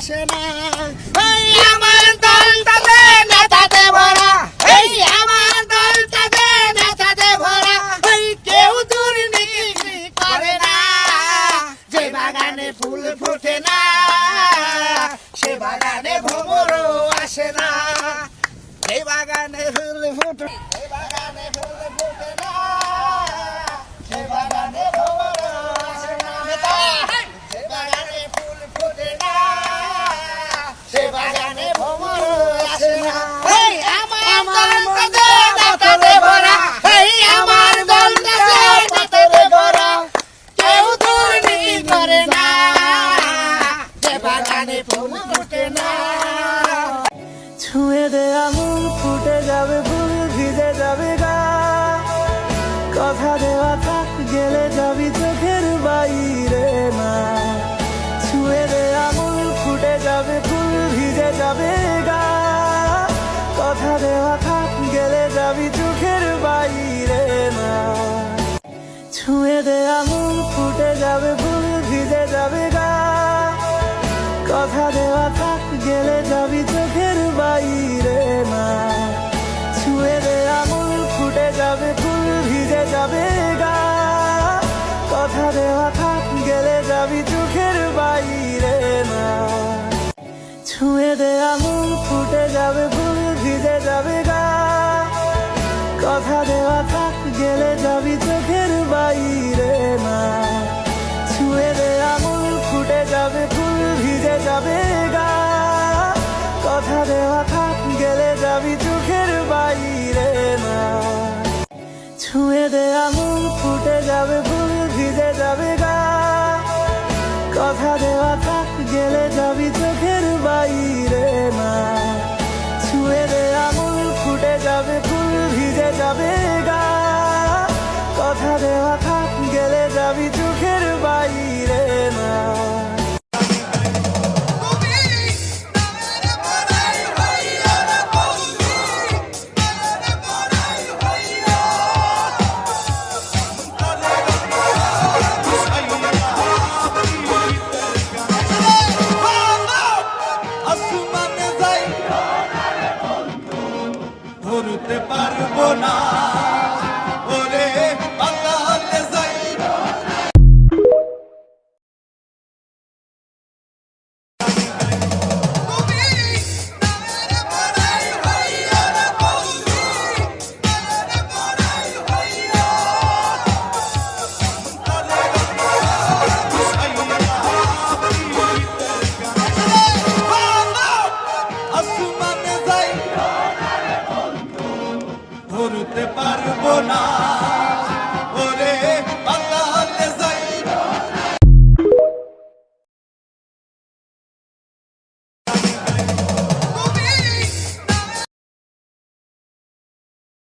আসে না। এই আমার দলটাতে নেতাতে ভরা, এই আমার দলটাতে নেতাতে ভরা, এই কেউ দুর্নীতি করে না। যে বাগানে ফুল ফোটে না সে বাগানে ভ্রমরও আসে না। এই বাগানে ফুল ফোটে, এই বাগানে ফুল ফোটে না, সে বাগানে ভ্রমরও আসে না। সে বাগানে ফুল ফোটে না, সে বাগানে ভ্রমরও আসে না। এই আমার দলটাতে নেতাতে ভরা, এই আমার দলটাতে নেতাতে ভরা, কেউ দুর্নীতি করে না। যে বাগানে ফুল ফোটে না। ছুঁয়ে দে আঙুল ফুটে যাবে ফুল ভিজে যাবে গা, কথা দেওয়া থাক গেলে যাবি চোখের বাইরে না। ছুঁয়ে দে আঙুল ফুটে যাবে ফুল ভিজে যাবে গা, কথা দেওয়া থাক গেলে যাবি চোখের বাইরে না। ছুঁয়ে দে আঙুল ফুটে যাবে ফুল ভিজে যাবে গা, কথা দেওয়া থাক গেলে যাবি চোখের বাইরে না। ছুঁয়ে দে আঙুল ফুটে যাবে ফুল ভিজে যাবে গা, কথা দেওয়া থাক গেলে যাবি চোখের বাইরে না। ছুঁয়ে দে আঙুল ফুটে যাবে ফুল ভিজে যাবে গা, কথা দেওয়া থাক গেলে যাবি চোখের বাইরে না। ছুঁয়ে দে আঙুল ফুটে যাবে ফুল ভিজে যাবে গা, কথা দেওয়া থাক গেলে যাবি চোখের বাইরে না। ছুঁয়ে দে আঙুল ফুটে যাবে ফুল ভিজে যাবে গা, কথা দেওয়া থাক গেলে যাবি চোখের বাইরে না। ছুঁয়ে দে আঙুল ফুটে যাবে ফুল ভিজে যাবে গা, কথা দেওয়া থাক গেলে যাবি চোখের বাইরে না। আসমানে যাই ধরতে পারবো না, ওরে পাতালে যাই আসমানে যাই ধরতে পারবো না।